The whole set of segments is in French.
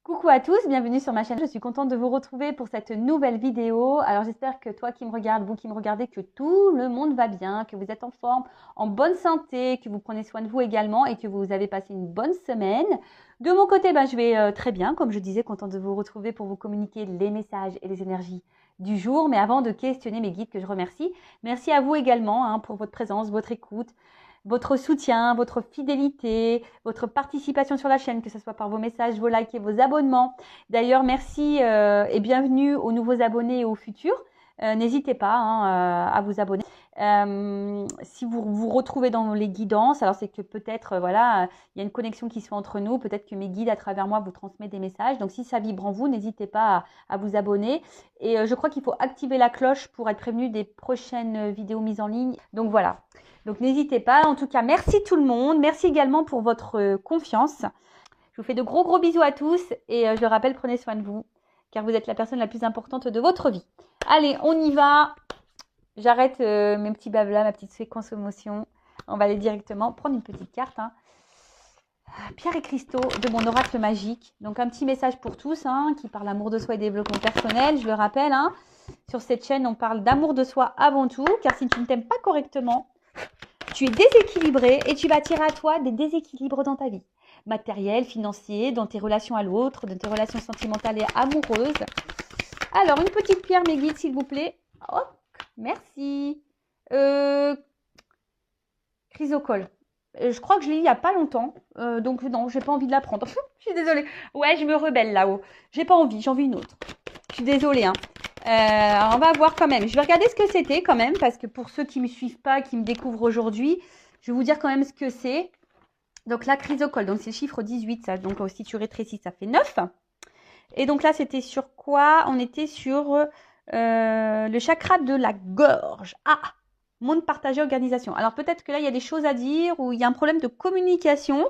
Coucou à tous, bienvenue sur ma chaîne. Je suis contente de vous retrouver pour cette nouvelle vidéo. Alors j'espère que toi qui me regardes, vous qui me regardez, que tout le monde va bien, que vous êtes en forme, en bonne santé, que vous prenez soin de vous également et que vous avez passé une bonne semaine. De mon côté, je vais très bien, comme je disais, contente de vous retrouver pour vous communiquer les messages et les énergies du jour. Mais avant de questionner mes guides que je remercie, merci à vous également pour votre présence, votre écoute, votre soutien, votre fidélité, votre participation sur la chaîne, que ce soit par vos messages, vos likes et vos abonnements. D'ailleurs, merci et bienvenue aux nouveaux abonnés et aux futurs. N'hésitez pas à vous abonner. Si vous vous retrouvez dans les guidances, alors c'est que peut-être, voilà, il y a une connexion qui se fait entre nous. Peut-être que mes guides, à travers moi, vous transmettent des messages. Donc, si ça vibre en vous, n'hésitez pas à vous abonner. Et je crois qu'il faut activer la cloche pour être prévenu des prochaines vidéos mises en ligne. Donc, voilà. Donc, n'hésitez pas. En tout cas, merci tout le monde. Merci également pour votre confiance. Je vous fais de gros bisous à tous. Et je le rappelle, prenez soin de vous, car vous êtes la personne la plus importante de votre vie. Allez, on y va. J'arrête mes petits blabla, ma petite séquence émotion. On va aller directement prendre une petite carte. Pierre et cristaux de mon oracle magique. Donc, un petit message pour tous qui parle d'amour de soi et développement personnel. Je le rappelle, sur cette chaîne, on parle d'amour de soi avant tout. Car si tu ne t'aimes pas correctement, tu es déséquilibré et tu vas attirer à toi des déséquilibres dans ta vie. Matériel, financier, dans tes relations à l'autre, dans tes relations sentimentales et amoureuses. Alors, une petite pierre, mes guides, s'il vous plaît. Oh, merci. Chrysocole. Je crois que je l'ai eu il n'y a pas longtemps. Donc, non, j'ai pas envie de la prendre. Je suis désolée. Ouais, je me rebelle là-haut. J'ai pas envie, j'en veux une autre. Je suis désolée. Alors on va voir quand même. Je vais regarder ce que c'était quand même, parce que pour ceux qui ne me suivent pas, qui me découvrent aujourd'hui, je vais vous dire quand même ce que c'est. Donc la chrysocole, donc c'est le chiffre 18, ça. Donc si tu rétrécis, ça fait 9. Et donc là, c'était sur quoi? On était sur le chakra de la gorge. Ah, monde partagé, organisation. Alors peut-être que là, il y a des choses à dire, ou il y a un problème de communication.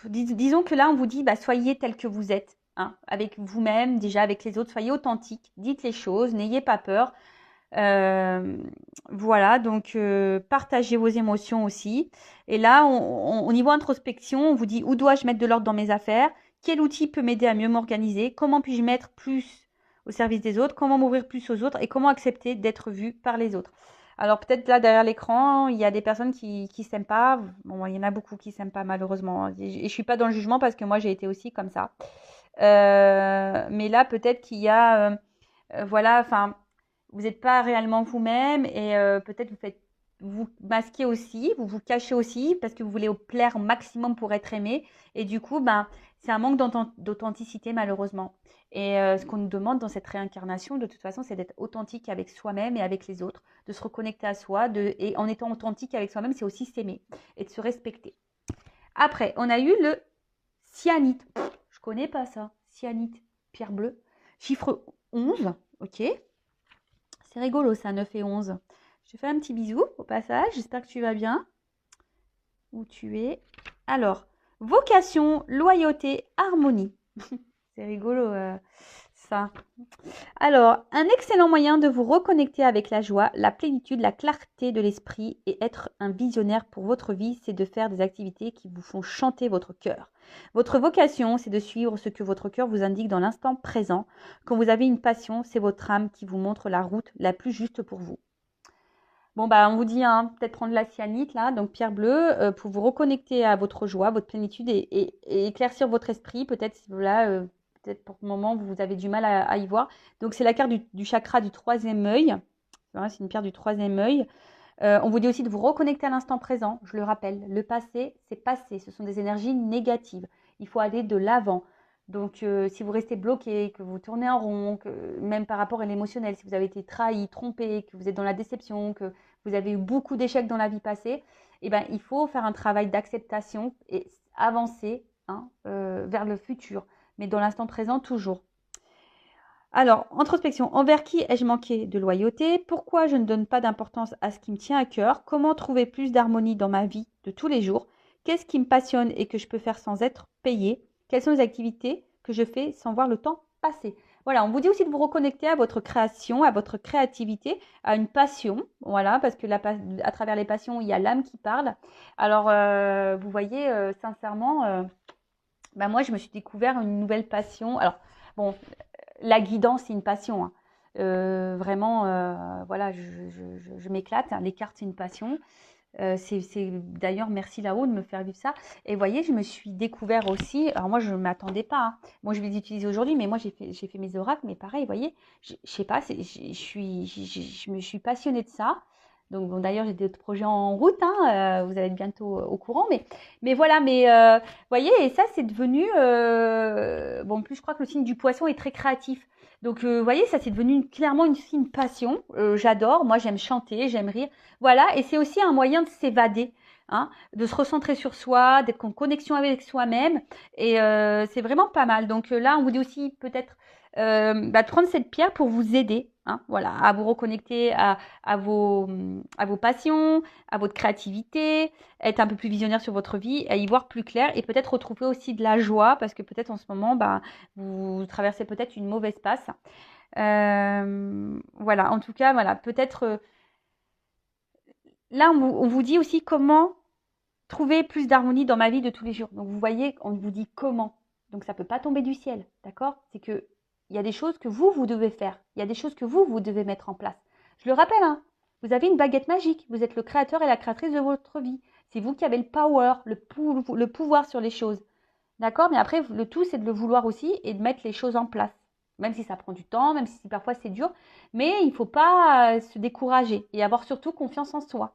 Disons que là, on vous dit, soyez tel que vous êtes, avec vous-même, déjà avec les autres, soyez authentique, dites les choses, n'ayez pas peur. Voilà, donc partagez vos émotions aussi. Et là, au niveau introspection, on vous dit, où dois-je mettre de l'ordre dans mes affaires? Quel outil peut m'aider à mieux m'organiser? Comment puis-je mettre plus au service des autres? Comment m'ouvrir plus aux autres? Et comment accepter d'être vu par les autres? Alors peut-être là derrière l'écran, il y a des personnes qui s'aiment pas. Bon, il y en a beaucoup qui s'aiment pas malheureusement. Et je suis pas dans le jugement parce que moi j'ai été aussi comme ça. Mais là peut-être qu'il y a, voilà, enfin, vous n'êtes pas réellement vous-même et peut-être vous masquez aussi, vous vous cachez aussi parce que vous voulez plaire au maximum pour être aimé. Et du coup, c'est un manque d'authenticité malheureusement. Et ce qu'on nous demande dans cette réincarnation, de toute façon, c'est d'être authentique avec soi-même et avec les autres, de se reconnecter à soi. Et en étant authentique avec soi-même, c'est aussi s'aimer et de se respecter. Après, on a eu le cyanite. Je connais pas ça. Cyanite, pierre bleue. Chiffre 11, ok. C'est rigolo ça, 9 et 11. Je te fais un petit bisou au passage. J'espère que tu vas bien. Où tu es. Alors, vocation, loyauté, harmonie. C'est rigolo ça. Alors, un excellent moyen de vous reconnecter avec la joie, la plénitude, la clarté de l'esprit et être un visionnaire pour votre vie, c'est de faire des activités qui vous font chanter votre cœur. Votre vocation, c'est de suivre ce que votre cœur vous indique dans l'instant présent. Quand vous avez une passion, c'est votre âme qui vous montre la route la plus juste pour vous. Bon, on vous dit peut-être prendre la cyanite, là, donc pierre bleue, pour vous reconnecter à votre joie, votre plénitude et éclaircir votre esprit. Peut-être, là, peut-être pour le moment, vous avez du mal à y voir. Donc, c'est la carte du chakra du troisième œil. C'est une pierre du troisième œil. On vous dit aussi de vous reconnecter à l'instant présent. Je le rappelle, le passé, c'est passé. Ce sont des énergies négatives. Il faut aller de l'avant. Donc, si vous restez bloqué, que vous tournez en rond, même par rapport à l'émotionnel, si vous avez été trahi, trompé, que vous êtes dans la déception, que vous avez eu beaucoup d'échecs dans la vie passée, il faut faire un travail d'acceptation et avancer vers le futur, mais dans l'instant présent toujours. Alors, introspection. Envers qui ai-je manqué de loyauté? Pourquoi je ne donne pas d'importance à ce qui me tient à cœur? Comment trouver plus d'harmonie dans ma vie de tous les jours? Qu'est-ce qui me passionne et que je peux faire sans être payé? Quelles sont les activités que je fais sans voir le temps passer? Voilà, on vous dit aussi de vous reconnecter à votre création, à votre créativité, à une passion. Voilà, parce que à travers les passions, il y a l'âme qui parle. Alors, vous voyez, sincèrement, bah, moi, je me suis découvert une nouvelle passion. Alors, bon, la guidance, c'est une passion, hein. Vraiment, voilà, je m'éclate, hein. Les cartes, c'est une passion. D'ailleurs, merci là-haut de me faire vivre ça. Et vous voyez, je me suis découvert aussi. Alors moi, je ne m'attendais pas, hein. Moi, je vais les utiliser aujourd'hui, mais moi, j'ai fait mes oracles. Mais pareil, vous voyez, je sais pas, je me suis passionnée de ça. Donc, bon, d'ailleurs, j'ai d'autres projets en route, hein. Vous allez être bientôt au courant. Mais voilà, vous voyez, et ça, c'est devenu. Bon, en plus, je crois que le signe du poisson est très créatif. Donc, vous voyez, ça, c'est devenu clairement une passion. J'adore. Moi, j'aime chanter, j'aime rire. Voilà, et c'est aussi un moyen de s'évader, hein, de se recentrer sur soi, d'être en connexion avec soi-même. Et c'est vraiment pas mal. Donc là, on vous dit aussi peut-être de prendre cette pierre pour vous aider, hein, voilà, à vous reconnecter à vos passions, à votre créativité, être un peu plus visionnaire sur votre vie, à y voir plus clair et peut-être retrouver aussi de la joie parce que peut-être en ce moment, vous traversez peut-être une mauvaise passe. Voilà, en tout cas, voilà, peut-être. Là, on vous dit aussi comment trouver plus d'harmonie dans ma vie de tous les jours. Donc, vous voyez, on vous dit comment. Donc, ça ne peut pas tomber du ciel, d'accord? C'est que il y a des choses que vous devez faire. Il y a des choses que vous devez mettre en place. Je le rappelle, hein, vous avez une baguette magique. Vous êtes le créateur et la créatrice de votre vie. C'est vous qui avez le power, le pouvoir sur les choses. D'accord? Mais après, le tout, c'est de le vouloir aussi et de mettre les choses en place. Même si ça prend du temps, même si parfois c'est dur. Mais il ne faut pas se décourager et avoir surtout confiance en soi.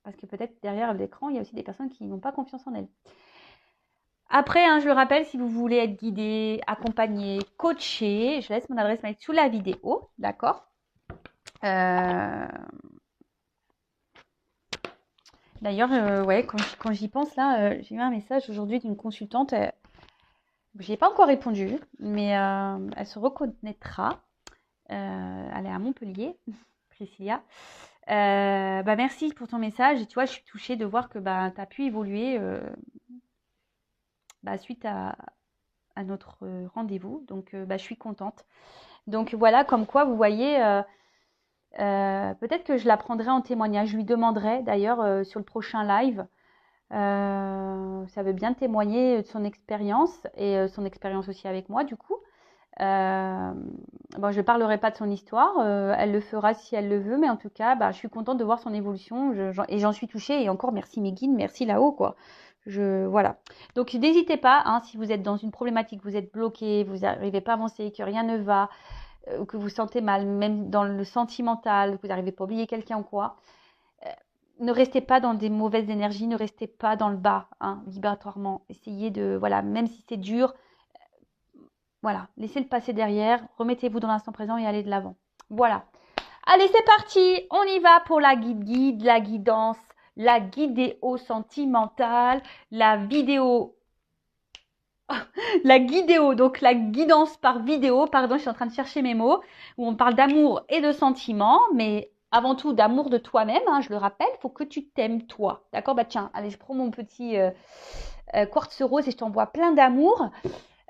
Parce que peut-être derrière l'écran, il y a aussi des personnes qui n'ont pas confiance en elles. Après, hein, je le rappelle, si vous voulez être guidé, accompagné, coaché, je laisse mon adresse mail sous la vidéo, d'accord? D'ailleurs, ouais, quand j'y pense, là, j'ai eu un message aujourd'hui d'une consultante. Je n'y ai pas encore répondu, mais elle se reconnaîtra. Elle est à Montpellier, Priscilla. Merci pour ton message. Et tu vois, je suis touchée de voir que tu as pu évoluer suite à notre rendez-vous. Donc, je suis contente. Donc, voilà, comme quoi, vous voyez, peut-être que je la prendrai en témoignage. Je lui demanderai, d'ailleurs, sur le prochain live, ça veut bien témoigner de son expérience et son expérience aussi avec moi, du coup. Je ne parlerai pas de son histoire, elle le fera si elle le veut, mais en tout cas, je suis contente de voir son évolution et j'en suis touchée. Et encore, merci mes guides, merci là-haut, quoi. Voilà. Donc, n'hésitez pas, hein, si vous êtes dans une problématique, vous êtes bloqué, vous n'arrivez pas à avancer, que rien ne va, que vous sentez mal, même dans le sentimental, que vous n'arrivez pas à oublier quelqu'un ou quoi, ne restez pas dans des mauvaises énergies, ne restez pas dans le bas, hein, vibratoirement. Essayez de, voilà, même si c'est dur, voilà, laissez le passé derrière, remettez-vous dans l'instant présent et allez de l'avant. Voilà. Allez, c'est parti. On y va pour la guide, la guidance, la guidéo sentimentale, la vidéo. La guidéo, donc la guidance par vidéo, pardon, je suis en train de chercher mes mots, où on parle d'amour et de sentiments, mais avant tout d'amour de toi-même, hein, je le rappelle, il faut que tu t'aimes toi. D'accord? Tiens, allez, je prends mon petit quartz rose et je t'envoie plein d'amour.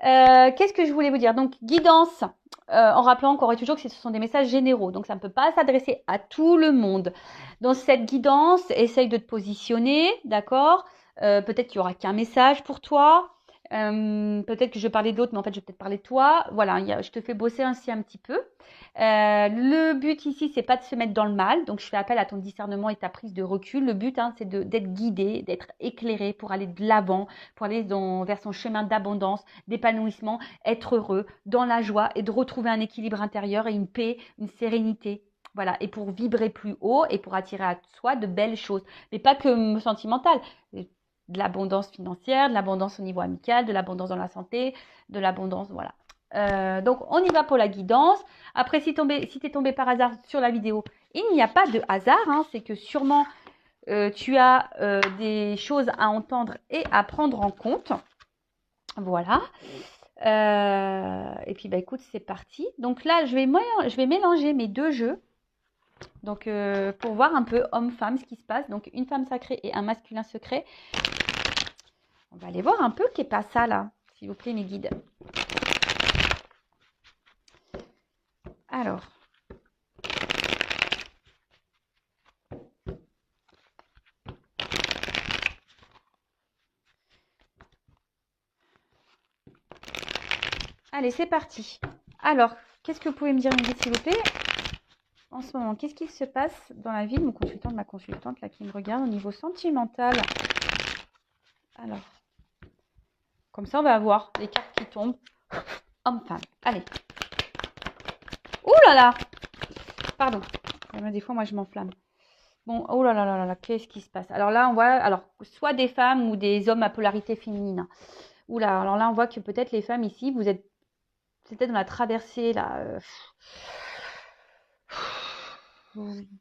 Qu'est-ce que je voulais vous dire? Donc, guidance, en rappelant encore et toujours que ce sont des messages généraux. Donc, ça ne peut pas s'adresser à tout le monde. Dans cette guidance, essaye de te positionner, d'accord? Peut-être qu'il n'y aura qu'un message pour toi. Peut-être que je vais parler d'autres, mais en fait, je vais peut-être parler de toi. Voilà, je te fais bosser ainsi un petit peu. Le but ici, c'est pas de se mettre dans le mal. Donc, je fais appel à ton discernement et ta prise de recul. Le but, hein, c'est d'être guidé, d'être éclairé pour aller de l'avant, pour aller vers son chemin d'abondance, d'épanouissement, être heureux, dans la joie et de retrouver un équilibre intérieur et une paix, une sérénité. Voilà, et pour vibrer plus haut et pour attirer à soi de belles choses. Mais pas que sentimentales, de l'abondance financière, de l'abondance au niveau amical, de l'abondance dans la santé, de l'abondance, voilà. Donc, on y va pour la guidance. Après, si tu es tombé par hasard sur la vidéo, il n'y a pas de hasard, hein, c'est que sûrement tu as des choses à entendre et à prendre en compte. Voilà. Et puis, écoute, c'est parti. Donc là, je vais mélanger mes deux jeux. Donc, pour voir un peu homme-femme ce qui se passe. Donc, une femme sacrée et un masculin secret. On va aller voir un peu qu'est pas ça là, s'il vous plaît, mes guides. Alors. Allez, c'est parti. Alors, qu'est-ce que vous pouvez me dire, s'il vous plaît? En ce moment, qu'est-ce qui se passe dans la vie de mon consultant, de ma consultante, là, qui me regarde au niveau sentimental? Alors, comme ça, on va avoir les cartes qui tombent. Homme-femme. Allez. Ouh là là! Pardon. Des fois, moi, je m'enflamme. Bon, oh là là là là, qu'est-ce qui se passe? Alors là, on voit, soit des femmes ou des hommes à polarité féminine. Ouh là, alors là, on voit que peut-être les femmes ici, vous êtes peut-être dans la traversée, là.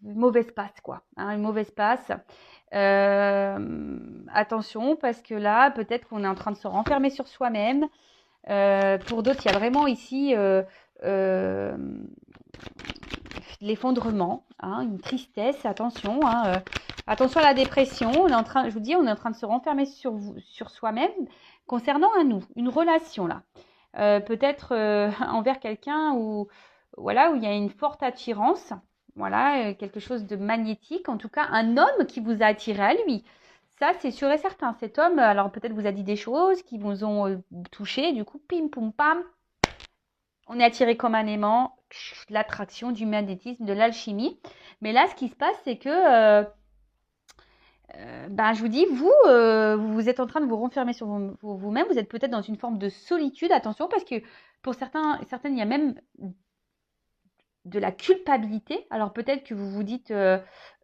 Mauvaise passe, quoi. Hein, une mauvaise passe. Attention, parce que là, peut-être qu'on est en train de se renfermer sur soi-même. Pour d'autres, il y a vraiment ici l'effondrement, hein, une tristesse. Attention, hein, attention à la dépression. On est en train, je vous dis, on est en train de se renfermer sur soi-même concernant un nous, une relation là. Peut-être envers quelqu'un où voilà, où il y a une forte attirance. Voilà, quelque chose de magnétique, en tout cas un homme qui vous a attiré à lui. Ça, c'est sûr et certain. Cet homme, alors peut-être vous a dit des choses qui vous ont touché, du coup, pim, poum, pam. On est attiré comme un aimant, l'attraction, du magnétisme, de l'alchimie. Mais là, ce qui se passe, c'est que, je vous dis, vous êtes en train de vous renfermer sur vous-même. Vous êtes peut-être dans une forme de solitude. Attention, parce que pour certaines, il y a même de la culpabilité. Alors peut-être que vous vous dites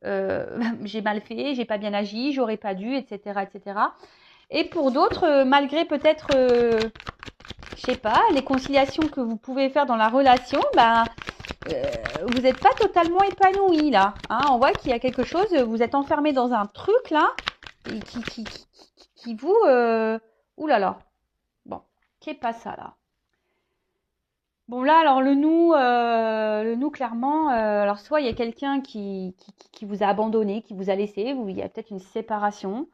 j'ai mal fait, j'ai pas bien agi, j'aurais pas dû, etc., etc. Et pour d'autres, malgré peut-être, je sais pas, les conciliations que vous pouvez faire dans la relation, vous n'êtes pas totalement épanoui là. Hein, on voit qu'il y a quelque chose, vous êtes enfermé dans un truc là qui vous, ouh là là. Bon, qu'est pas ça là? Bon là, alors le nous clairement, alors soit il y a quelqu'un qui vous a abandonné, qui vous a laissé, ou il y a peut-être une séparation,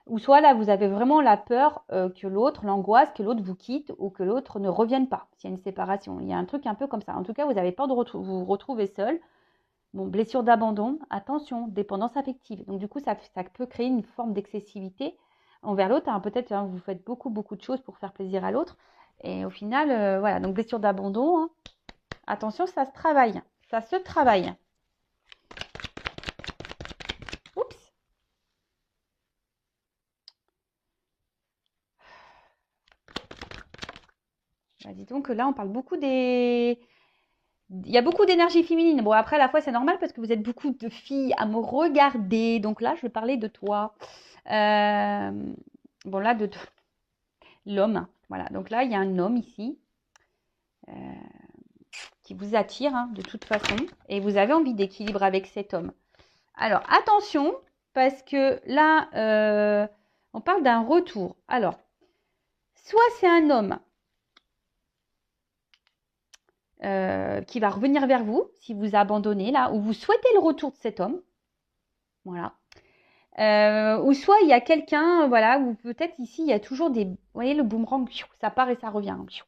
ou soit là vous avez vraiment la peur que l'autre, l'angoisse, que l'autre vous quitte ou que l'autre ne revienne pas, s'il y a une séparation. Il y a un truc un peu comme ça. En tout cas, vous avez peur de vous retrouver seul. Bon, blessure d'abandon, attention, dépendance affective. Donc du coup, ça peut créer une forme d'excessivité envers l'autre. Hein, peut-être vous faites beaucoup de choses pour faire plaisir à l'autre. Et au final, voilà, donc blessure d'abandon, hein. Attention, ça se travaille. Ça se travaille. Oups. Dis donc, là, on parle beaucoup des... Il y a beaucoup d'énergie féminine. Bon, après, à la fois, c'est normal parce que vous êtes beaucoup de filles à me regarder. Donc là, je vais parler de toi. Bon, là, de l'homme. Voilà, donc là, il y a un homme ici qui vous attire hein, de toute façon. Et vous avez envie d'équilibre avec cet homme. Alors, attention, parce que là, on parle d'un retour. Alors, soit c'est un homme qui va revenir vers vous, si vous abandonnez là, ou vous souhaitez le retour de cet homme. Voilà. Ou soit il y a quelqu'un, voilà, ou peut-être ici, il y a toujours des... Vous voyez, le boomerang, ça part et ça revient. Tu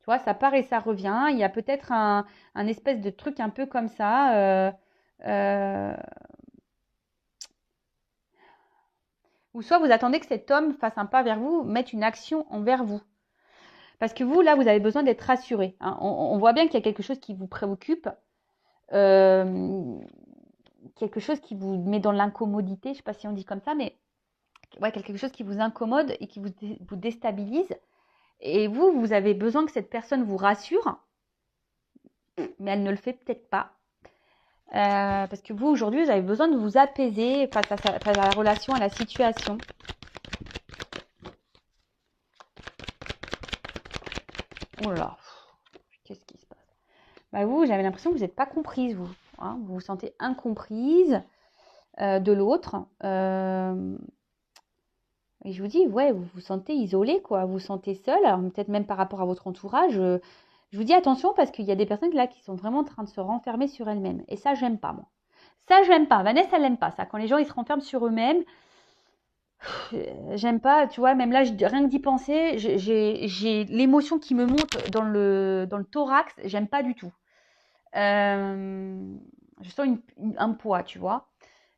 vois, ça part et ça revient. Il y a peut-être un espèce de truc un peu comme ça. Ou soit vous attendez que cet homme fasse un pas vers vous, mette une action envers vous. Parce que vous, là, vous avez besoin d'être rassuré. Hein. On voit bien qu'il y a quelque chose qui vous préoccupe. Quelque chose qui vous met dans l'incommodité, je ne sais pas si on dit comme ça, mais ouais, quelque chose qui vous incommode et qui vous déstabilise. Et vous avez besoin que cette personne vous rassure, mais elle ne le fait peut-être pas. Parce que vous, aujourd'hui, vous avez besoin de vous apaiser face à la relation, à la situation. Oh là là, qu'est-ce qui se passe? Vous, j'avais l'impression que vous n'êtes pas comprise, vous. Hein, vous vous sentez incomprise de l'autre. Et je vous dis, ouais, vous vous sentez isolé, quoi. Vous vous sentez seul, alors peut-être même par rapport à votre entourage. Je vous dis attention parce qu'il y a des personnes là qui sont vraiment en train de se renfermer sur elles-mêmes. Et ça, j'aime pas, moi. Ça, j'aime pas. Vanessa, elle n'aime pas ça. Quand les gens, ils se renferment sur eux-mêmes, j'aime pas, tu vois, même là, rien que d'y penser, j'ai l'émotion qui me monte dans le thorax, j'aime pas du tout. Je sens un poids, tu vois.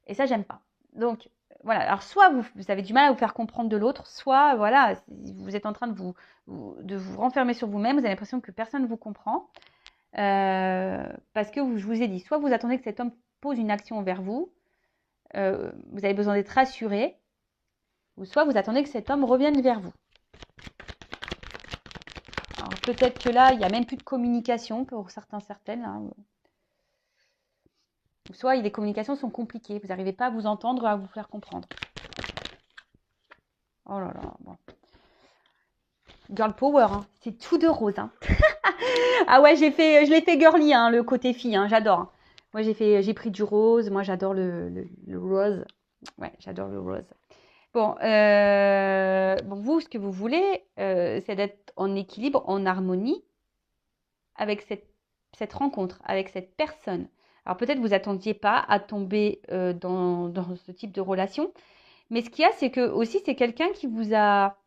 Et ça, j'aime pas. Donc, voilà. Alors, soit vous avez du mal à vous faire comprendre de l'autre, soit, voilà, vous êtes en train de vous renfermer sur vous-même. Vous avez l'impression que personne ne vous comprend. Parce que je vous ai dit, soit vous attendez que cet homme pose une action envers vous, vous avez besoin d'être rassuré, ou soit vous attendez que cet homme revienne vers vous. Alors, peut-être que là, il n'y a même plus de communication pour certaines. Hein. Soit les communications sont compliquées, vous n'arrivez pas à vous entendre, à vous faire comprendre. Oh là là, bon. Girl power, hein. C'est tout de rose. Hein. Ah ouais, je l'ai fait girly, hein, le côté fille, hein, j'adore. Hein. Moi, j'ai pris du rose, moi j'adore le rose. Ouais, j'adore le rose. Bon, vous, ce que vous voulez, c'est d'être en équilibre, en harmonie avec cette rencontre, avec cette personne. Alors peut-être vous attendiez pas à tomber dans ce type de relation, mais ce qu'il y a, c'est que aussi c'est quelqu'un qui vous a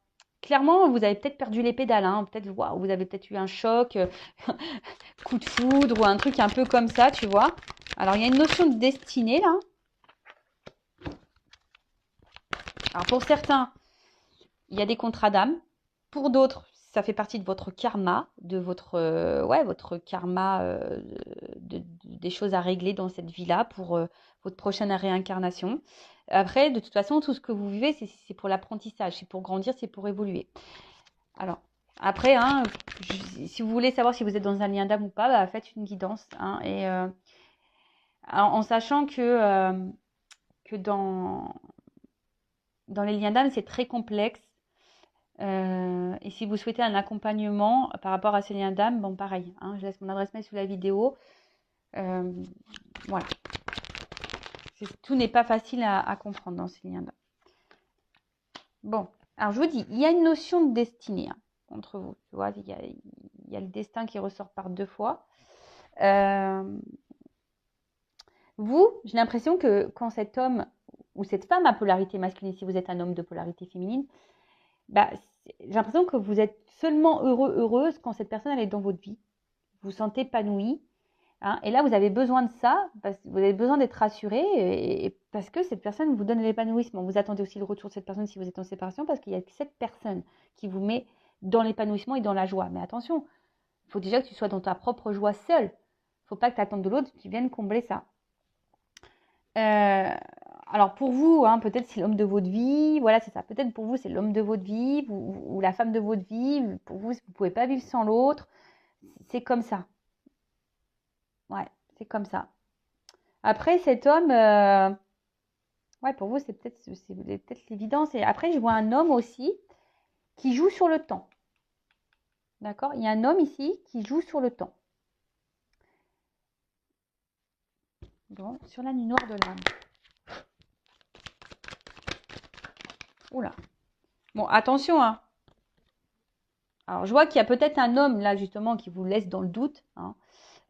clairement, vous avez peut-être perdu les pédales, hein, peut-être wow, vous avez peut-être eu un choc, coup de foudre ou un truc un peu comme ça, tu vois. Alors il y a une notion de destinée là. Alors pour certains, il y a des contrats d'âme. Pour d'autres, ça fait partie de votre karma, de votre karma des choses à régler dans cette vie-là pour votre prochaine réincarnation. Après, de toute façon, tout ce que vous vivez, c'est pour l'apprentissage, c'est pour grandir, c'est pour évoluer. Alors, après, hein, si vous voulez savoir si vous êtes dans un lien d'âme ou pas, bah, faites une guidance. Hein, et en sachant que dans les liens d'âme, c'est très complexe. Et si vous souhaitez un accompagnement par rapport à ces liens d'âme, bon pareil, hein, je laisse mon adresse mail sous la vidéo. Voilà. Tout n'est pas facile à comprendre dans ces liens d'âme. Bon, alors je vous dis, il y a une notion de destinée hein, entre vous. Tu vois, il y a le destin qui ressort par deux fois. Vous, j'ai l'impression que quand cet homme ou cette femme à polarité masculine, si vous êtes un homme de polarité féminine, bah, j'ai l'impression que vous êtes seulement heureuse quand cette personne elle est dans votre vie. Vous vous sentez épanoui. Hein, et là, vous avez besoin de ça, parce que vous avez besoin d'être rassuré, et parce que cette personne vous donne l'épanouissement. Vous attendez aussi le retour de cette personne si vous êtes en séparation, parce qu'il y a cette personne qui vous met dans l'épanouissement et dans la joie. Mais attention, il faut déjà que tu sois dans ta propre joie seule. Il ne faut pas que tu attendes de l'autre qui vienne combler ça. Alors pour vous, hein, peut-être c'est l'homme de votre vie, voilà c'est ça, peut-être pour vous c'est l'homme de votre vie ou la femme de votre vie, pour vous, vous ne pouvez pas vivre sans l'autre, c'est comme ça. Ouais, c'est comme ça. Après cet homme, ouais pour vous c'est peut-être l'évidence. Et après je vois un homme aussi qui joue sur le temps. D'accord? Il y a un homme ici qui joue sur le temps. Bon, sur la nuit noire de l'âme. Oula. Bon, attention, hein. Alors, je vois qu'il y a peut-être un homme, là, justement, qui vous laisse dans le doute. Hein.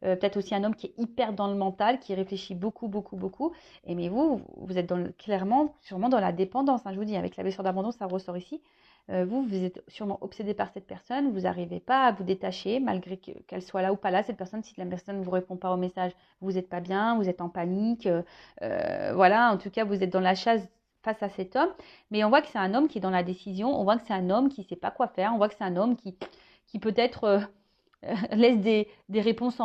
Peut-être aussi un homme qui est hyper dans le mental, qui réfléchit beaucoup, beaucoup, beaucoup. Et mais vous êtes clairement, sûrement dans la dépendance. Hein, je vous dis, avec la blessure d'abandon, ça ressort ici. Vous êtes sûrement obsédé par cette personne. Vous n'arrivez pas à vous détacher, malgré qu'elle soit là ou pas là. Cette personne, si la personne ne vous répond pas au message, vous n'êtes pas bien, vous êtes en panique. Voilà, en tout cas, vous êtes dans la chasse face à cet homme. Mais on voit que c'est un homme qui est dans la décision. On voit que c'est un homme qui ne sait pas quoi faire. On voit que c'est un homme qui peut-être laisse des réponses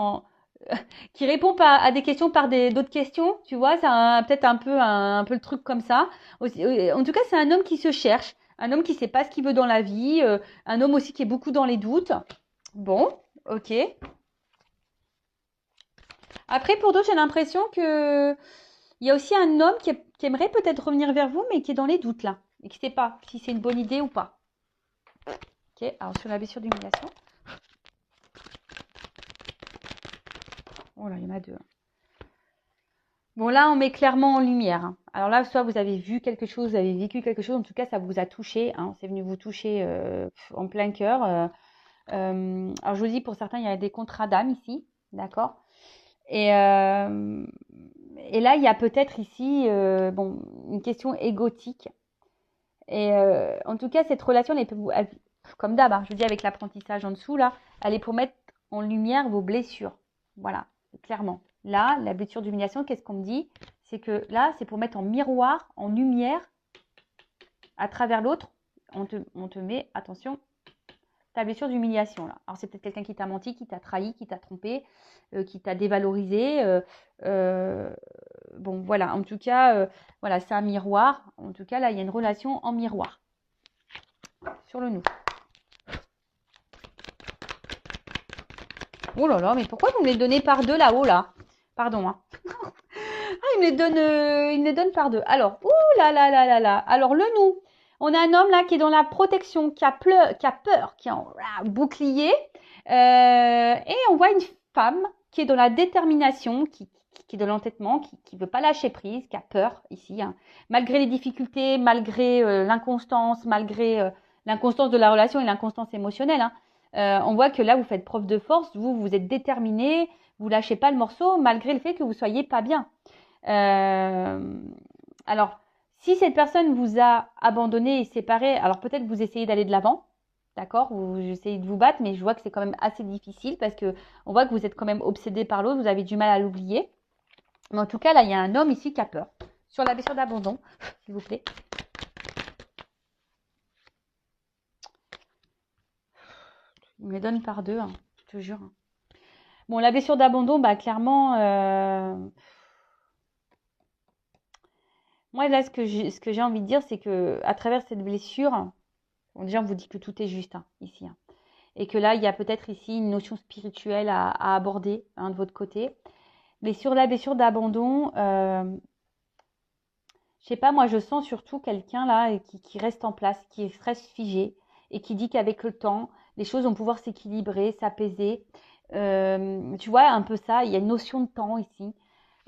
qui répond pas à des questions par d'autres questions, tu vois, c'est peut-être un peu le truc comme ça. En tout cas, c'est un homme qui se cherche, un homme qui sait pas ce qu'il veut dans la vie, un homme aussi qui est beaucoup dans les doutes. Bon, ok. Après, pour d'autres, j'ai l'impression que il y a aussi un homme qui aimerait peut-être revenir vers vous, mais qui est dans les doutes là, et qui ne sait pas si c'est une bonne idée ou pas. Ok, alors sur la blessure d'humiliation. Oh là, il y en a deux. Bon, là, on met clairement en lumière. Hein. Alors là, soit vous avez vu quelque chose, vous avez vécu quelque chose, en tout cas, ça vous a touché. Hein. C'est venu vous toucher en plein cœur. Alors, je vous dis, pour certains, il y a des contrats d'âme ici, d'accord et là, il y a peut-être ici une question égotique. Et en tout cas, cette relation, comme d'hab, hein, je vous dis avec l'apprentissage en dessous, là, elle est pour mettre en lumière vos blessures. Voilà. clairement. Là, la blessure d'humiliation, qu'est-ce qu'on me dit? C'est que là, c'est pour mettre en miroir, en lumière, à travers l'autre, on te met, attention, ta blessure d'humiliation là. Alors c'est peut-être quelqu'un qui t'a menti, qui t'a trahi, qui t'a trompé, qui t'a dévalorisé. Bon voilà, en tout cas, voilà, c'est un miroir. En tout cas, là, il y a une relation en miroir sur le nous. Oh là là, mais pourquoi vous me les donnez par deux là-haut là? Pardon, hein. Ah, il me les donne par deux. Alors, ouh là là là là là. Alors le nous. On a un homme là qui est dans la protection, qui a peur, qui est en bouclier. Et on voit une femme qui est dans la détermination, qui est dans l'entêtement, qui ne veut pas lâcher prise, qui a peur ici. Hein. Malgré les difficultés, malgré l'inconstance, malgré l'inconstance de la relation et l'inconstance émotionnelle. Hein. On voit que là, vous faites preuve de force, vous êtes déterminé, vous lâchez pas le morceau, malgré le fait que vous soyez pas bien. Alors, si cette personne vous a abandonné et séparé, alors peut-être que vous essayez d'aller de l'avant, d'accord, ou vous essayez de vous battre, mais je vois que c'est quand même assez difficile parce que on voit que vous êtes quand même obsédé par l'autre, vous avez du mal à l'oublier. Mais en tout cas, là, il y a un homme ici qui a peur. Sur la blessure d'abandon, s'il vous plaît. Il me les donne par deux, hein, je te jure. Bon, la blessure d'abandon, bah clairement, moi là, ce que j'ai envie de dire, c'est que à travers cette blessure, bon, déjà on vous dit que tout est juste hein, ici, hein, et que là il y a peut-être ici une notion spirituelle à aborder hein, de votre côté. Mais sur la blessure d'abandon, je sais pas, moi je sens surtout quelqu'un là qui reste en place, qui reste figé et qui dit qu'avec le temps, les choses vont pouvoir s'équilibrer, s'apaiser. Tu vois un peu ça, il y a une notion de temps ici.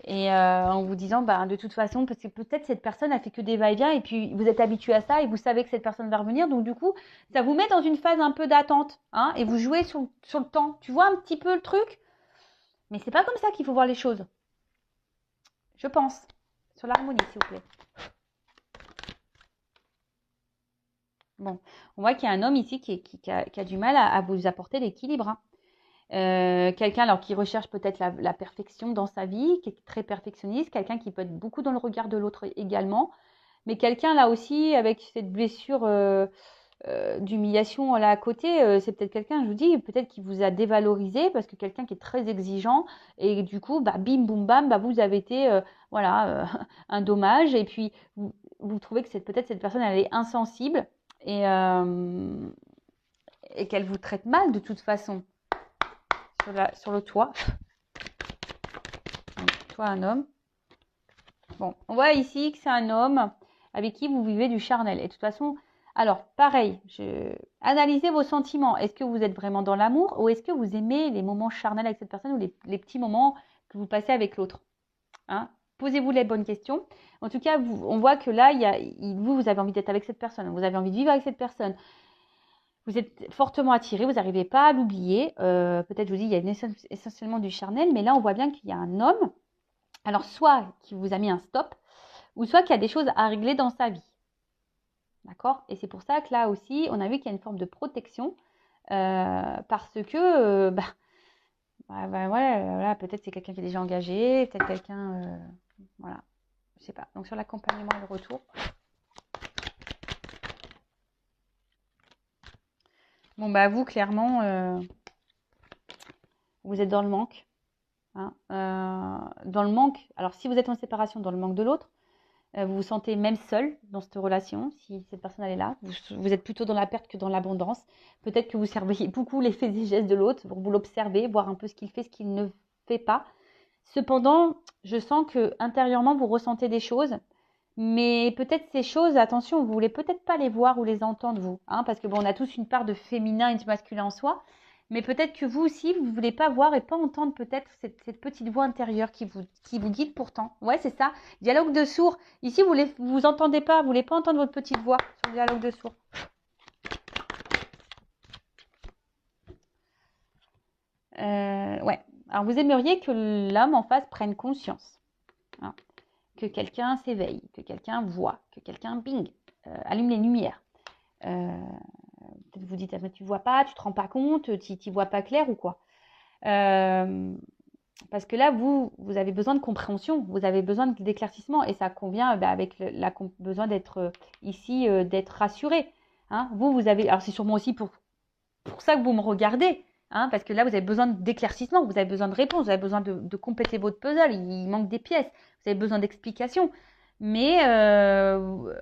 Et en vous disant, bah, de toute façon, parce que peut-être cette personne a fait que des va-et-vient et puis vous êtes habitué à ça et vous savez que cette personne va revenir. Donc du coup, ça vous met dans une phase un peu d'attente hein, et vous jouez sur le temps. Tu vois un petit peu le truc? Mais c'est pas comme ça qu'il faut voir les choses. Je pense. Sur l'harmonie, s'il vous plaît. Bon, on voit qu'il y a un homme ici qui a du mal à vous apporter l'équilibre. Hein. Quelqu'un alors qui recherche peut-être la perfection dans sa vie, qui est très perfectionniste, quelqu'un qui peut être beaucoup dans le regard de l'autre également, mais quelqu'un là aussi avec cette blessure d'humiliation là à côté, c'est peut-être quelqu'un, je vous dis, peut-être qui vous a dévalorisé parce que quelqu'un qui est très exigeant et du coup, bah, bim, boum, bam, bah, vous avez été voilà un dommage et puis vous trouvez que peut-être cette personne elle est insensible et, et qu'elle vous traite mal de toute façon sur le toit. Toi, un homme. Bon, on voit ici que c'est un homme avec qui vous vivez du charnel. Et de toute façon, alors, pareil, analysez vos sentiments. Est-ce que vous êtes vraiment dans l'amour ou est-ce que vous aimez les moments charnels avec cette personne ou les petits moments que vous passez avec l'autre hein. Posez-vous les bonnes questions. En tout cas, on voit que là, vous avez envie d'être avec cette personne. Vous avez envie de vivre avec cette personne. Vous êtes fortement attiré, vous n'arrivez pas à l'oublier. Peut-être, je vous dis, il y a essentiellement du charnel, mais là, on voit bien qu'il y a un homme, alors soit qui vous a mis un stop, ou soit qu'il y a des choses à régler dans sa vie. D'accord? Et c'est pour ça que là aussi, on a vu qu'il y a une forme de protection, parce que, voilà, peut-être c'est quelqu'un qui est déjà engagé, peut-être quelqu'un, voilà, je sais pas. Donc sur l'accompagnement et le retour. Bon, bah vous, clairement, vous êtes dans le manque. Hein, dans le manque, alors si vous êtes en séparation, dans le manque de l'autre, vous vous sentez même seul dans cette relation, si cette personne elle est là, vous êtes plutôt dans la perte que dans l'abondance. Peut-être que vous surveillez beaucoup les faits et gestes de l'autre, vous l'observez, voir un peu ce qu'il fait, ce qu'il ne fait pas. Cependant, je sens que intérieurement vous ressentez des choses, mais peut-être ces choses, attention, vous voulez peut-être pas les voir ou les entendre vous, hein, parce que bon, on a tous une part de féminin et de masculin en soi, mais peut-être que vous aussi, vous voulez pas voir et pas entendre peut-être cette petite voix intérieure qui vous guide pourtant. Ouais, c'est ça. Dialogue de sourds. Ici, vous entendez pas, vous voulez pas entendre votre petite voix sur le dialogue de sourds. Ouais. Alors, vous aimeriez que l'homme en face prenne conscience. Hein. Que quelqu'un s'éveille, que quelqu'un voit, que quelqu'un bing, allume les lumières. Peut-être vous dites, ah, mais tu vois pas, tu te rends pas compte, tu vois pas clair ou quoi. Parce que là, vous avez besoin de compréhension, vous avez besoin d'éclaircissement et ça convient avec besoin d'être ici, d'être rassuré. Hein. Vous avez, alors c'est sûrement aussi pour ça que vous me regardez, hein, parce que là, vous avez besoin d'éclaircissement, vous avez besoin de réponses, vous avez besoin de compléter votre puzzle, il manque des pièces, vous avez besoin d'explications. Mais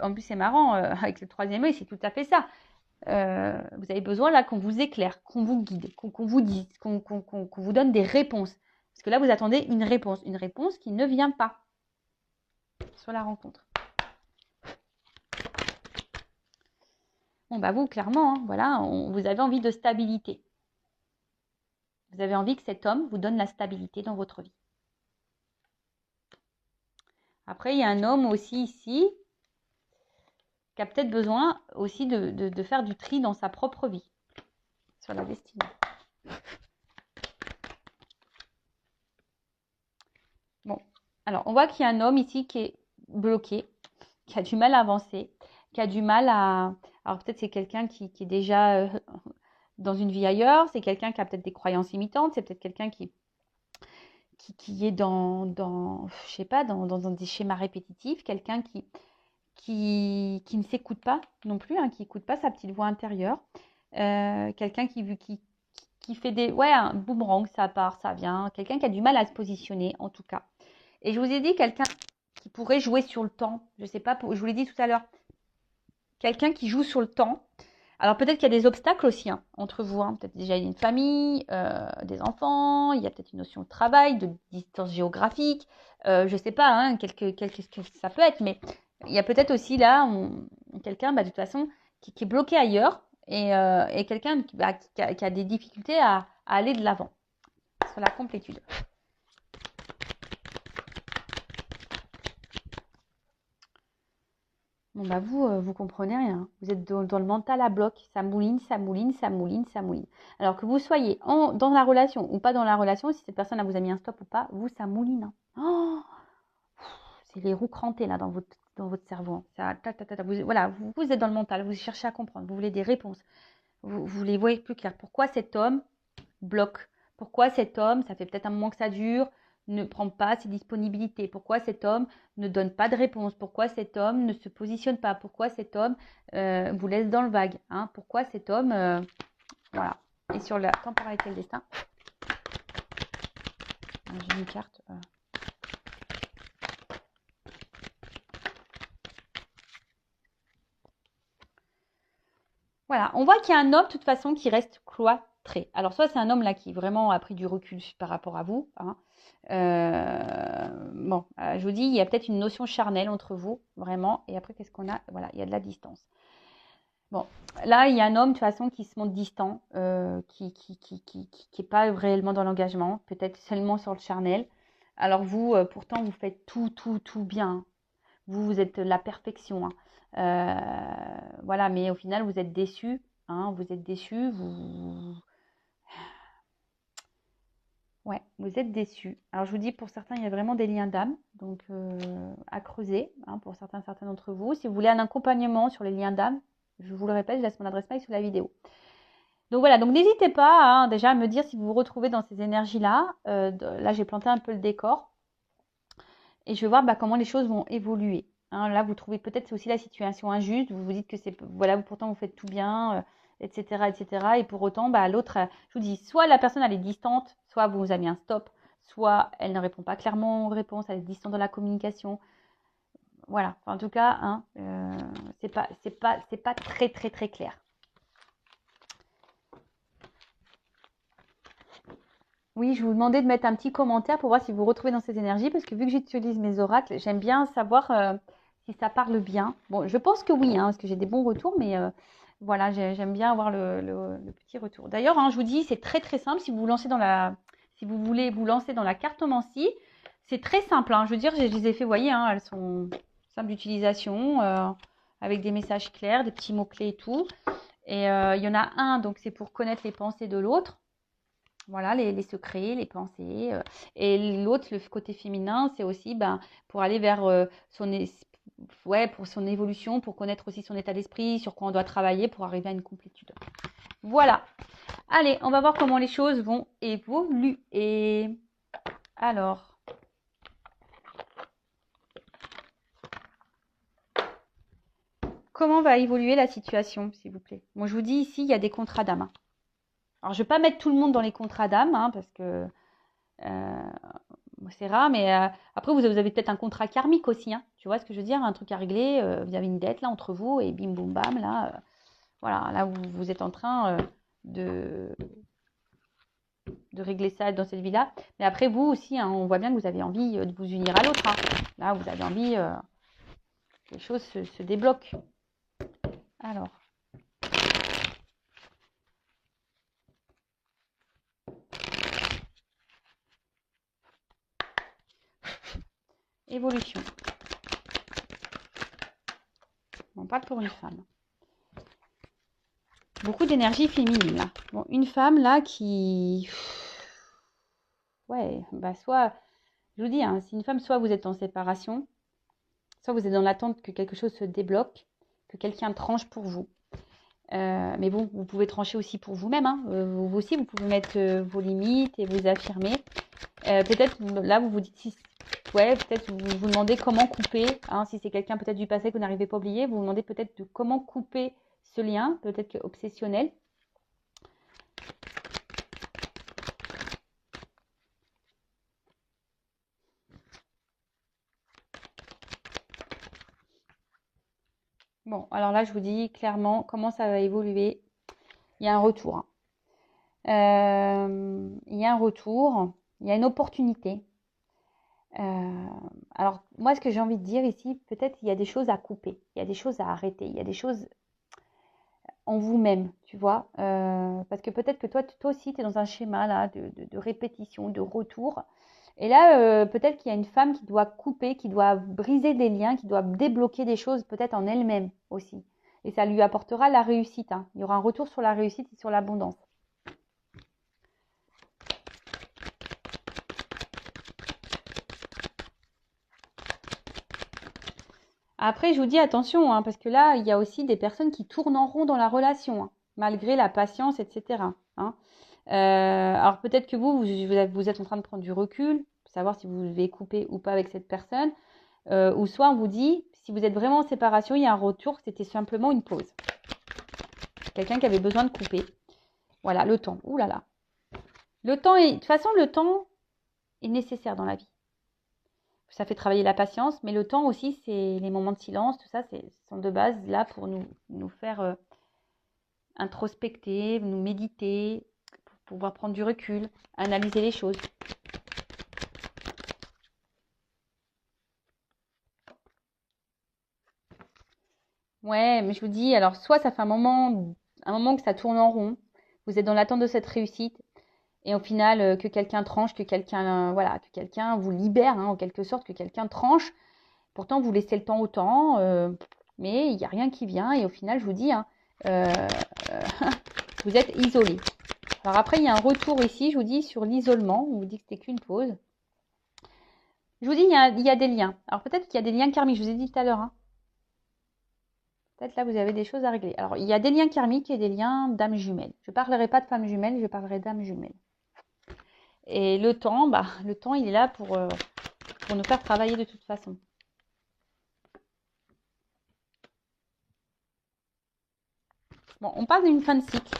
en plus, c'est marrant, avec le troisième œil, c'est tout à fait ça. Vous avez besoin là qu'on vous éclaire, qu'on vous guide, qu'on vous dise, qu'on vous donne des réponses. Parce que là, vous attendez une réponse qui ne vient pas sur la rencontre. Bon, bah vous, clairement, hein, voilà, vous avez envie de stabilité. Vous avez envie que cet homme vous donne la stabilité dans votre vie. Après, il y a un homme aussi ici qui a peut-être besoin aussi de faire du tri dans sa propre vie, sur la destinée. Bon, alors on voit qu'il y a un homme ici qui est bloqué, qui a du mal à avancer, qui a du mal à... Alors peut-être c'est quelqu'un qui est déjà dans une vie ailleurs, c'est quelqu'un qui a peut-être des croyances limitantes, c'est peut-être quelqu'un qui est je sais pas, dans des schémas répétitifs, quelqu'un qui ne s'écoute pas non plus, hein, qui n'écoute pas sa petite voix intérieure, quelqu'un qui fait un boomerang, ça part, ça vient, quelqu'un qui a du mal à se positionner en tout cas. Et je vous ai dit quelqu'un qui pourrait jouer sur le temps, je sais pas, je vous l'ai dit tout à l'heure, quelqu'un qui joue sur le temps. Alors peut-être qu'il y a des obstacles aussi hein, entre vous, hein. Peut-être déjà une famille, des enfants, il y a peut-être une notion de travail, de distance géographique, je sais pas, hein, qu'est-ce que ça peut être, mais il y a peut-être aussi là quelqu'un de toute façon qui est bloqué ailleurs et quelqu'un qui a des difficultés à aller de l'avant sur la complétude. Bon bah vous comprenez rien. Vous êtes dans le mental à bloc. Ça mouline, ça mouline, ça mouline, ça mouline. Alors que vous soyez dans la relation ou pas dans la relation, si cette personne vous a mis un stop ou pas, vous, ça mouline. Hein. Oh, c'est les roues crantées là dans votre cerveau. Ça, vous êtes dans le mental, vous cherchez à comprendre, vous voulez des réponses. Vous les voyez plus clair. Pourquoi cet homme bloque? Pourquoi cet homme, ça fait peut-être un moment que ça dure, ne prend pas ses disponibilités? Pourquoi cet homme ne donne pas de réponse? Pourquoi cet homme ne se positionne pas? Pourquoi cet homme vous laisse dans le vague, hein? Pourquoi cet homme... voilà. Et sur la temporalité et le destin, j'ai une carte... Voilà, on voit qu'il y a un homme de toute façon qui reste cloîtré. Alors soit c'est un homme là qui vraiment a pris du recul par rapport à vous. Hein. Je vous dis, il y a peut-être une notion charnelle entre vous, vraiment. Et après, qu'est-ce qu'on a? Voilà, il y a de la distance. Bon, là, il y a un homme de toute façon qui se montre distant, qui est pas réellement dans l'engagement, peut-être seulement sur le charnel. Alors vous, pourtant, vous faites tout bien. Vous êtes la perfection. Hein. Voilà, mais au final, vous êtes déçus. Hein, vous êtes déçus. Ouais, vous êtes déçus. Alors, je vous dis, pour certains, il y a vraiment des liens d'âme, donc à creuser, hein, pour certains d'entre vous. Si vous voulez un accompagnement sur les liens d'âme, je vous le répète, je laisse mon adresse mail sous la vidéo. Donc voilà, donc n'hésitez pas hein, déjà à me dire si vous vous retrouvez dans ces énergies-là. Là, j'ai planté un peu le décor. Et je vais voir comment les choses vont évoluer. Hein, là, vous trouvez peut-être c'est aussi la situation injuste. Vous vous dites que c'est voilà, pourtant vous faites tout bien, etc., etc. Et pour autant, l'autre, je vous dis, soit la personne elle est distante, soit vous avez mis un stop, soit elle ne répond pas clairement aux réponses, elle est distante dans la communication. Voilà. Enfin, en tout cas, hein, c'est pas très très très clair. Oui, je vous demandais de mettre un petit commentaire pour voir si vous vous retrouvez dans ces énergies, parce que vu que j'utilise mes oracles, j'aime bien savoir si ça parle bien. Bon, je pense que oui, hein, parce que j'ai des bons retours, mais voilà, j'aime bien avoir le petit retour. D'ailleurs, hein, je vous dis, c'est très très simple. Si vous voulez vous lancer dans la cartomancie, c'est très simple. Hein, je veux dire, je les ai fait, vous voyez, hein, elles sont simples d'utilisation, avec des messages clairs, des petits mots-clés et tout. Et il y en a un, donc c'est pour connaître les pensées de l'autre. Voilà, les secrets, les pensées. Et l'autre, le côté féminin, c'est aussi pour aller vers pour son évolution, pour connaître aussi son état d'esprit, sur quoi on doit travailler pour arriver à une complétude. Voilà. Allez, on va voir comment les choses vont évoluer. Alors, comment va évoluer la situation, s'il vous plaît? Moi, je vous dis ici, il y a des contrats d'âme, hein. Alors, je ne vais pas mettre tout le monde dans les contrats d'âme, hein, parce que c'est rare, mais après, vous avez peut-être un contrat karmique aussi, hein. Tu vois ce que je veux dire? Un truc à régler, vous avez une dette là entre vous, et bim, boum, bam, là, voilà, là, vous êtes en train de, de régler ça dans cette vie-là. Mais après, vous aussi, hein, on voit bien que vous avez envie de vous unir à l'autre, hein. Là, vous avez envie que les choses se débloquent. Alors. Évolution. On parle pour une femme. Beaucoup d'énergie féminine, là. Bon, une femme, là, qui... Ouais, bah soit... Je vous dis, hein, c'est une femme, soit vous êtes en séparation, soit vous êtes dans l'attente que quelque chose se débloque, que quelqu'un tranche pour vous. Mais bon, vous pouvez trancher aussi pour vous-même, hein. Vous aussi, vous pouvez mettre vos limites et vous affirmer. Peut-être, là, vous vous dites... Ouais, peut-être vous vous demandez comment couper, hein, si c'est quelqu'un peut-être du passé que vous n'arrivez pas à oublier, vous vous demandez peut-être de comment couper ce lien, peut-être que obsessionnel. Bon, alors là, je vous dis clairement comment ça va évoluer. Il y a un retour, hein. Il y a un retour, il y a une opportunité. Alors, moi, ce que j'ai envie de dire ici, peut-être il y a des choses à couper, il y a des choses à arrêter, il y a des choses en vous-même, tu vois. Parce que peut-être que toi aussi, tu es dans un schéma là de répétition, de retour. Et là, peut-être qu'il y a une femme qui doit couper, qui doit briser des liens, qui doit débloquer des choses peut-être en elle-même aussi. Et ça lui apportera la réussite, hein. Il y aura un retour sur la réussite et sur l'abondance. Après, je vous dis attention, hein, parce que là, il y a aussi des personnes qui tournent en rond dans la relation, hein, malgré la patience, etc., hein. Alors peut-être que vous êtes en train de prendre du recul, pour savoir si vous devez couper ou pas avec cette personne. Ou soit on vous dit, si vous êtes vraiment en séparation, il y a un retour, c'était simplement une pause. Quelqu'un qui avait besoin de couper. Voilà, le temps. Ouh là là. De toute façon, le temps est nécessaire dans la vie. Ça fait travailler la patience, mais le temps aussi, c'est les moments de silence, tout ça, sont de base là pour nous faire introspecter, nous méditer, pour pouvoir prendre du recul, analyser les choses. Ouais, mais je vous dis, alors soit ça fait un moment que ça tourne en rond, vous êtes dans l'attente de cette réussite, et au final que quelqu'un tranche, que quelqu'un voilà, que quelqu'un vous libère, hein, en quelque sorte, que quelqu'un tranche. Pourtant, vous laissez le temps au temps, mais il n'y a rien qui vient, et au final, je vous dis, hein, euh, vous êtes isolé. Alors après, il y a un retour ici, je vous dis, sur l'isolement, on vous dit que c'était qu'une pause. Je vous dis, il y a des liens. Alors peut-être qu'il y a des liens karmiques, je vous ai dit tout à l'heure, hein. Peut-être là, vous avez des choses à régler. Alors, il y a des liens karmiques et des liens d'âmes jumelles. Je ne parlerai pas de femmes jumelles, je parlerai d'âmes jumelles. Et le temps, le temps, il est là pour nous faire travailler de toute façon. Bon, on parle d'une fin de cycle.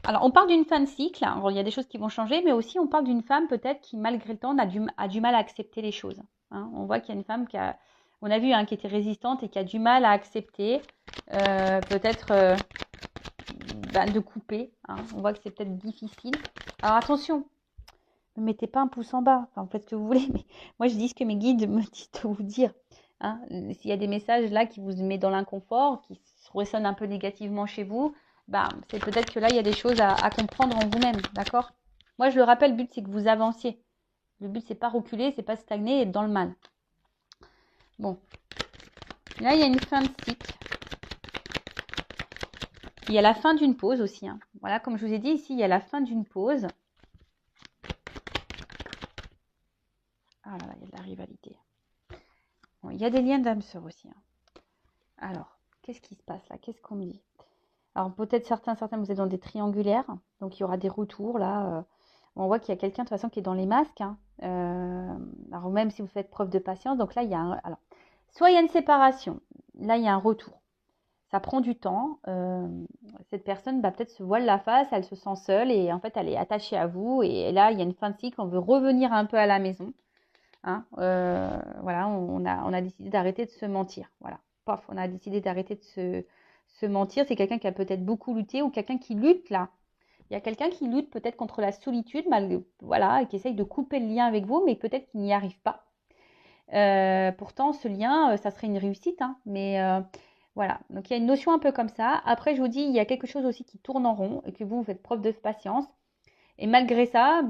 Alors, on parle d'une fin de cycle. Alors, il y a des choses qui vont changer, mais aussi on parle d'une femme peut-être qui, malgré le temps, a du mal à accepter les choses, hein. On voit qu'il y a une femme on a vu, hein, qui était résistante et qui a du mal à accepter, peut-être de couper, hein. On voit que c'est peut-être difficile. Alors attention, ne mettez pas un pouce en bas. Enfin, faites ce que vous voulez, mais moi je dis ce que mes guides me disent de vous dire, hein. S'il y a des messages là qui vous mettent dans l'inconfort, qui résonnent un peu négativement chez vous, c'est peut-être que là il y a des choses à comprendre en vous-même, d'accord? Moi je le rappelle, le but c'est que vous avanciez. Le but c'est pas reculer, c'est pas stagner et être dans le mal. Bon, là il y a une fin de cycle. Il y a la fin d'une pause aussi, hein. Voilà, comme je vous ai dit ici, il y a la fin d'une pause. Ah là là, il y a de la rivalité. Bon, il y a des liens d'âme sœur aussi, hein. Alors, qu'est-ce qui se passe là? Qu'est-ce qu'on me dit? Alors, peut-être certains, vous êtes dans des triangulaires, donc il y aura des retours là. On voit qu'il y a quelqu'un de toute façon qui est dans les masques, hein. Alors même si vous faites preuve de patience, donc là il y a alors, soit il y a une séparation, là il y a un retour. Ça prend du temps. Cette personne peut-être se voile la face, elle se sent seule et en fait elle est attachée à vous. Et là il y a une fin de cycle, on veut revenir un peu à la maison. Hein, voilà, on a décidé d'arrêter de se mentir. Voilà, paf, on a décidé d'arrêter de se mentir. C'est quelqu'un qui a peut-être beaucoup lutté ou quelqu'un qui lutte là. Il y a quelqu'un qui lutte peut-être contre la solitude, voilà, et qui essaye de couper le lien avec vous, mais peut-être qu'il n'y arrive pas. Pourtant, ce lien, ça serait une réussite, hein, mais voilà. Donc, il y a une notion un peu comme ça. Après, je vous dis, il y a quelque chose aussi qui tourne en rond et que vous faites preuve de patience. Et malgré ça,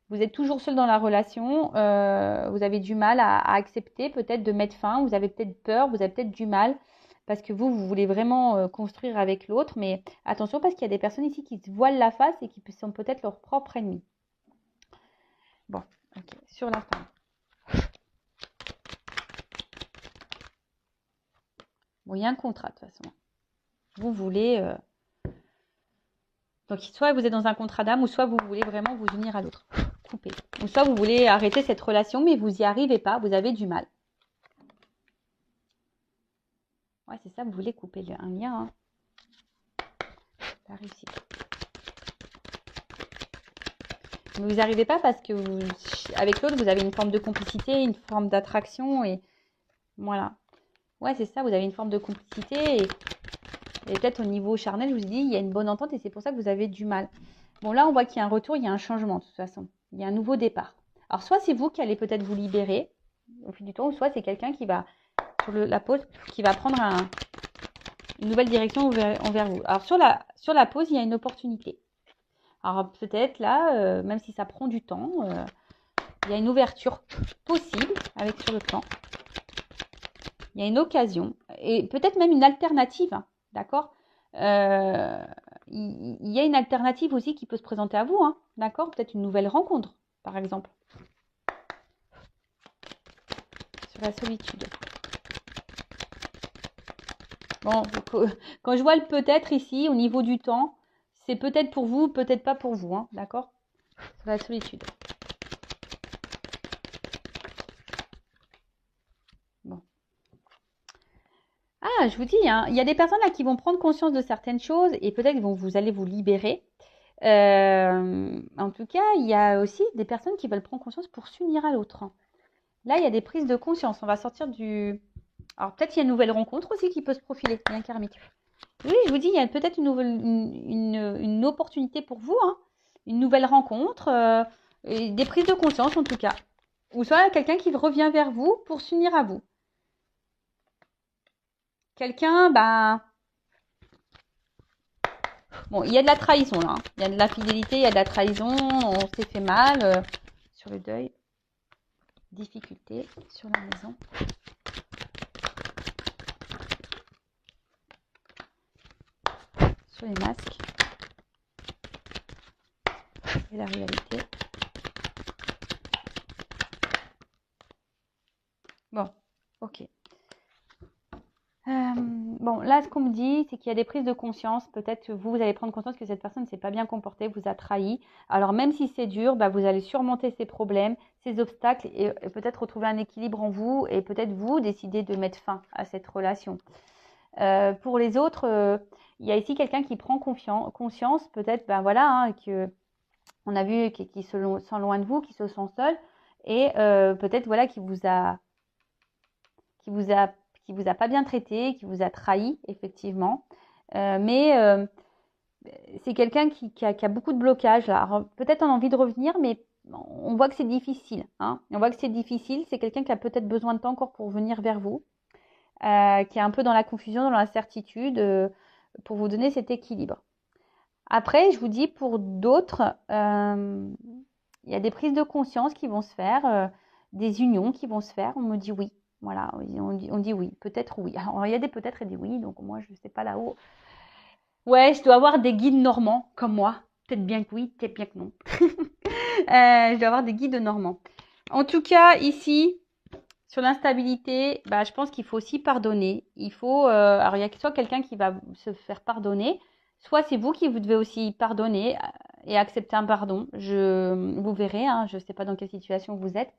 vous êtes toujours seul dans la relation. Vous avez du mal à accepter peut-être de mettre fin. Vous avez peut-être peur, vous avez peut-être du mal parce que vous voulez vraiment construire avec l'autre. Mais attention parce qu'il y a des personnes ici qui se voilent la face et qui sont peut-être leur propre ennemi. Bon, ok. Sur la femme. Bon, il y a un contrat de toute façon. Vous voulez... Donc, soit vous êtes dans un contrat d'âme, ou soit vous voulez vraiment vous unir à l'autre. Couper. Ou soit vous voulez arrêter cette relation, mais vous n'y arrivez pas, vous avez du mal. Ouais, c'est ça, vous voulez couper un lien. Hein. La réussite. Mais vous n'y arrivez pas parce que avec l'autre, vous avez une forme de complicité, une forme d'attraction. Et voilà. Ouais, c'est ça, vous avez une forme de complicité. Et peut-être au niveau charnel, je vous dis, il y a une bonne entente et c'est pour ça que vous avez du mal. Bon, là, on voit qu'il y a un retour, il y a un changement de toute façon. Il y a un nouveau départ. Alors, soit c'est vous qui allez peut-être vous libérer au fil du temps, ou soit c'est quelqu'un qui va, sur la pause, qui va prendre une nouvelle direction envers vous. Alors, sur la pause, il y a une opportunité. Alors, peut-être là, même si ça prend du temps, il y a une ouverture possible avec sur le plan. Il y a une occasion et peut-être même une alternative, hein, d'accord. Il y a une alternative aussi qui peut se présenter à vous, hein, d'accord. Peut-être une nouvelle rencontre, par exemple. Sur la solitude. Bon, quand je vois le peut-être ici, au niveau du temps, c'est peut-être pour vous, peut-être pas pour vous, hein, d'accord. Sur la solitude. Bon. Ah, je vous dis, hein, il y a des personnes là qui vont prendre conscience de certaines choses et peut-être vous allez vous libérer. En tout cas, il y a aussi des personnes qui veulent prendre conscience pour s'unir à l'autre. Là, il y a des prises de conscience. On va sortir du... Alors, peut-être il y a une nouvelle rencontre aussi qui peut se profiler. Il y a un karmique. Oui, je vous dis, il y a peut-être une opportunité pour vous. Hein. Une nouvelle rencontre. Et des prises de conscience, en tout cas. Ou soit quelqu'un qui revient vers vous pour s'unir à vous. Quelqu'un, bon, il y a de la trahison là. Il y a de l'infidélité, il y a de la trahison. On s'est fait mal. Sur le deuil. Difficulté sur la maison. Sur les masques. Et la réalité. Bon, ok. Bon, là, ce qu'on me dit, c'est qu'il y a des prises de conscience. Peut-être que vous allez prendre conscience que cette personne ne s'est pas bien comportée, vous a trahi. Alors, même si c'est dur, vous allez surmonter ces problèmes, ces obstacles et peut-être retrouver un équilibre en vous et peut-être vous décider de mettre fin à cette relation. Pour les autres, il y a ici quelqu'un qui prend conscience, peut-être, voilà, hein, que on a vu qui se sent loin de vous, qui se sent seul et peut-être, voilà, qui vous a pas bien traité, qui vous a trahi, effectivement. Mais c'est quelqu'un qui a beaucoup de blocages. Là. Peut-être on a envie de revenir, mais on voit que c'est difficile. Hein. On voit que c'est difficile. C'est quelqu'un qui a peut-être besoin de temps encore pour venir vers vous, qui est un peu dans la confusion, dans l'incertitude, pour vous donner cet équilibre. Après, je vous dis, pour d'autres, il y a des prises de conscience qui vont se faire, des unions qui vont se faire. On me dit oui. Voilà, on dit oui, peut-être oui. Alors, il y a des peut-être et des oui, donc moi, je ne sais pas là-haut. Ouais, je dois avoir des guides normands, comme moi. Peut-être bien que oui, peut-être bien que non. Je dois avoir des guides normands. En tout cas, ici, sur l'instabilité, je pense qu'il faut aussi pardonner. Il faut, alors, il y a soit quelqu'un qui va se faire pardonner, Soit c'est vous qui vous devez aussi pardonner et accepter un pardon. Vous verrez, hein, je ne sais pas dans quelle situation vous êtes.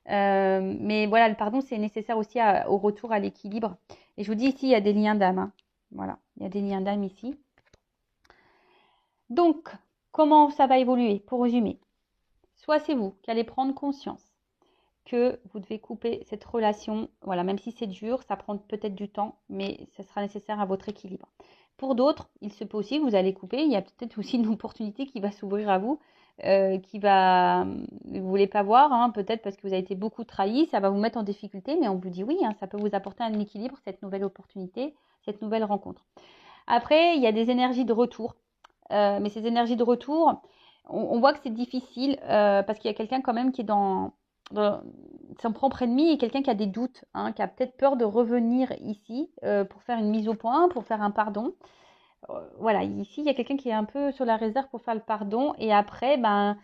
Mais voilà, le pardon, c'est nécessaire aussi au retour à l'équilibre. Et je vous dis ici, il y a des liens d'âme, hein. Voilà, il y a des liens d'âme ici. Donc, comment ça va évoluer? Pour résumer, soit c'est vous qui allez prendre conscience que vous devez couper cette relation. Voilà, même si c'est dur, ça prend peut-être du temps, mais ça sera nécessaire à votre équilibre. Pour d'autres, il se peut aussi que vous allez couper. Il y a peut-être aussi une opportunité qui va s'ouvrir à vous, qui va, vous voulez pas voir, hein, peut-être parce que vous avez été beaucoup trahi, ça va vous mettre en difficulté, mais on vous dit oui, hein, ça peut vous apporter un équilibre, cette nouvelle opportunité, cette nouvelle rencontre. Après, il y a des énergies de retour, mais ces énergies de retour, on voit que c'est difficile parce qu'il y a quelqu'un quand même qui est dans son propre ennemi et quelqu'un qui a des doutes, hein, qui a peut-être peur de revenir ici pour faire une mise au point, pour faire un pardon. Voilà, ici, il y a quelqu'un qui est un peu sur la réserve pour faire le pardon. Et après, ben,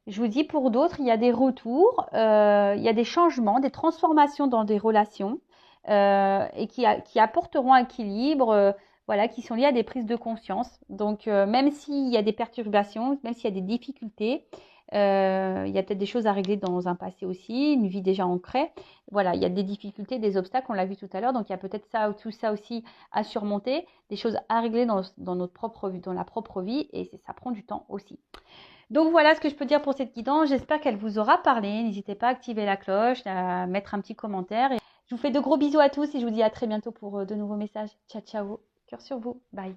je vous dis, pour d'autres, il y a des retours, il y a des changements, des transformations dans des relations et qui apporteront un équilibre, voilà, qui sont liés à des prises de conscience. Donc, même s'il y a des perturbations, même s'il y a des difficultés, il y a peut-être des choses à régler dans un passé aussi, une vie déjà ancrée. Voilà, il y a des difficultés, des obstacles, on l'a vu tout à l'heure. Donc, il y a peut-être ça, tout ça aussi à surmonter, des choses à régler dans notre propre vie, dans la propre vie, et ça prend du temps aussi. Donc voilà ce que je peux dire pour cette guidance. J'espère qu'elle vous aura parlé. N'hésitez pas à activer la cloche, à mettre un petit commentaire. Et je vous fais de gros bisous à tous et je vous dis à très bientôt pour de nouveaux messages. Ciao, ciao. Cœur sur vous. Bye.